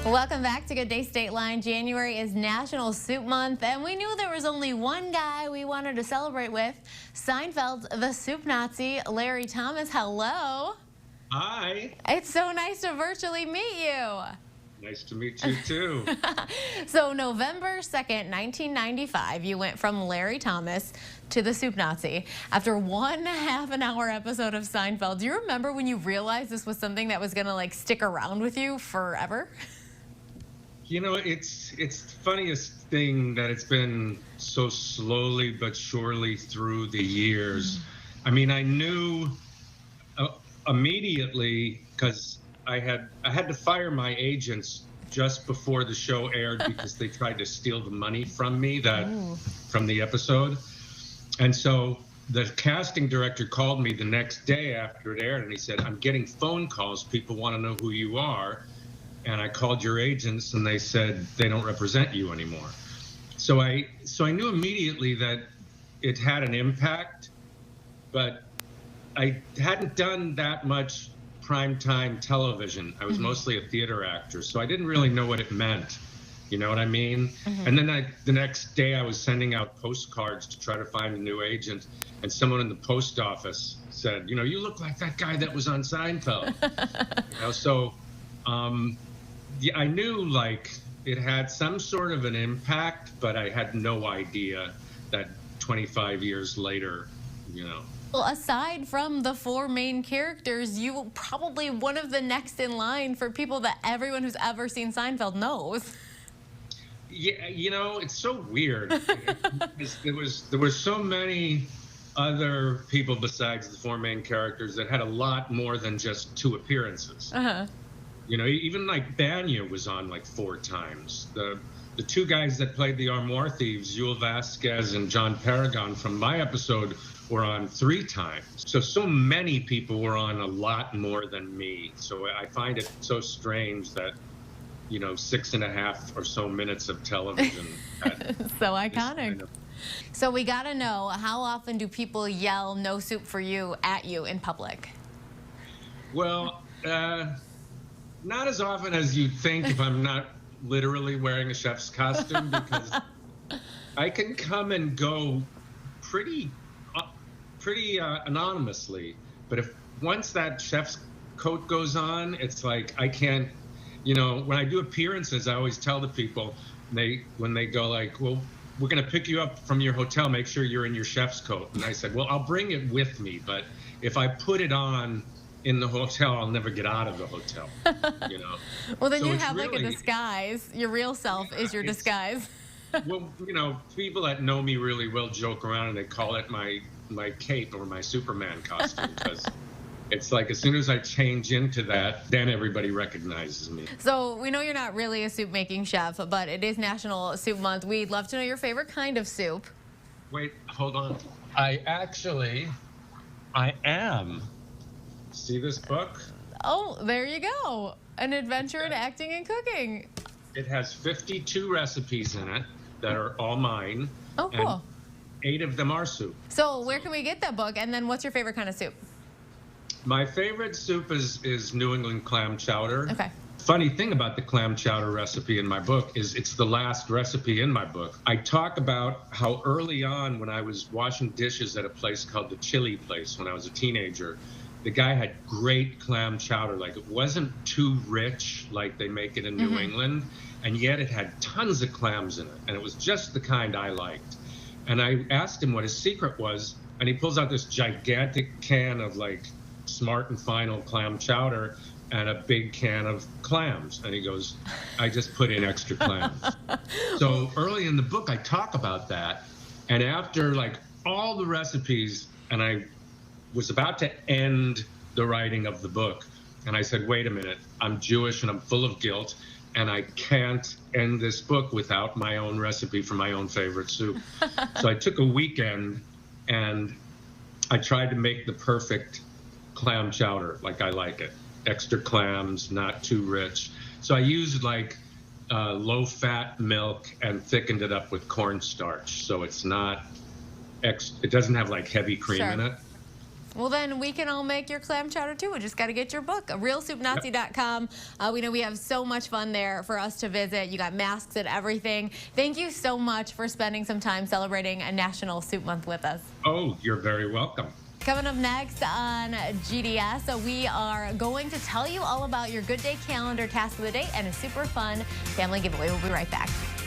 Welcome back to Good Day State Line. January is National Soup Month, and we knew there was only one guy we wanted to celebrate with, Seinfeld's the Soup Nazi, Larry Thomas. Hello. Hi. It's so nice to virtually meet you. Nice to meet you, too. So November 2nd, 1995, you went from Larry Thomas to the Soup Nazi after 1.5 hour episode of Seinfeld. Do you remember when you realized this was something that was going to like stick around with you forever? You know, it's the funniest thing that it's been so slowly but surely through the years. I mean, I knew immediately because I had to fire my agents just before the show aired because they tried to steal the money from me from the episode. And so the casting director called me the next day after it aired, and he said, "I'm getting phone calls. People want to know who you are." And I called your agents, and they said they don't represent you anymore. So I knew immediately that it had an impact, but I hadn't done that much primetime television. I was mostly a theater actor, so I didn't really know what it meant. You know what I mean? And then the next day I was sending out postcards to try to find a new agent, and someone in the post office said, "You know, you look like that guy that was on Seinfeld." So yeah, I knew like it had some sort of an impact, but I had no idea that 25 years later, you know. Well, aside from the four main characters, you were probably one of the next in line for people that everyone who's ever seen Seinfeld knows. Yeah, you know, it's so weird. There were so many other people besides the four main characters that had a lot more than just 2 appearances. You know, even like Banya was on like 4 times. The 2 guys that played the Armoire thieves, Yul Vasquez and John Paragon from my episode, were on 3 times. So many people were on a lot more than me. So I find it so strange that, you know, 6.5 or so minutes of television. So iconic. So we got to know, how often do people yell "no soup for you" at you in public? Well, not as often as you'd think if I'm not literally wearing a chef's costume, because I can come and go pretty anonymously. But if once that chef's coat goes on, it's like I can't, you know, when I do appearances, I always tell the people, when they go like, "Well, we're going to pick you up from your hotel, make sure you're in your chef's coat." And I said, "Well, I'll bring it with me, but if I put it on in the hotel, I'll never get out of the hotel." You know. Well, then so you have really, like a disguise. Your real self is your disguise. Well, you know, people that know me really well joke around and they call it my cape or my Superman costume, because it's like as soon as I change into that, then everybody recognizes me. So we know you're not really a soup making chef, but it is National Soup Month. We'd love to know your favorite kind of soup. Wait, hold on. I am. See this book? Oh, there you go. An adventure in acting and cooking. It has 52 recipes in it that are all mine. Oh, cool. And 8 of them are soup. So where can we get that book? And then what's your favorite kind of soup? My favorite soup is New England clam chowder. Okay. Funny thing about the clam chowder recipe in my book is it's the last recipe in my book. I talk about how early on, when I was washing dishes at a place called the Chili Place when I was a teenager, the guy had great clam chowder. Like, it wasn't too rich like they make it in New England, and yet it had tons of clams in it, and it was just the kind I liked. And I asked him what his secret was, and he pulls out this gigantic can of like Smart and Final clam chowder and a big can of clams, and he goes, "I just put in extra clams." So early in the book I talk about that, and after like all the recipes, and I was about to end the writing of the book, and I said, "Wait a minute, I'm Jewish and I'm full of guilt, and I can't end this book without my own recipe for my own favorite soup." So I took a weekend and I tried to make the perfect clam chowder like I like it. Extra clams, not too rich. So I used like low-fat milk and thickened it up with cornstarch, so it's not it doesn't have like heavy cream in it. Well, then we can all make your clam chowder too. We just got to get your book, realsoupnazi.com. We know we have so much fun there for us to visit. You got masks and everything. Thank you so much for spending some time celebrating a National Soup Month with us. Oh, you're very welcome. Coming up next on GDS, we are going to tell you all about your Good Day Calendar task of the day and a super fun family giveaway. We'll be right back.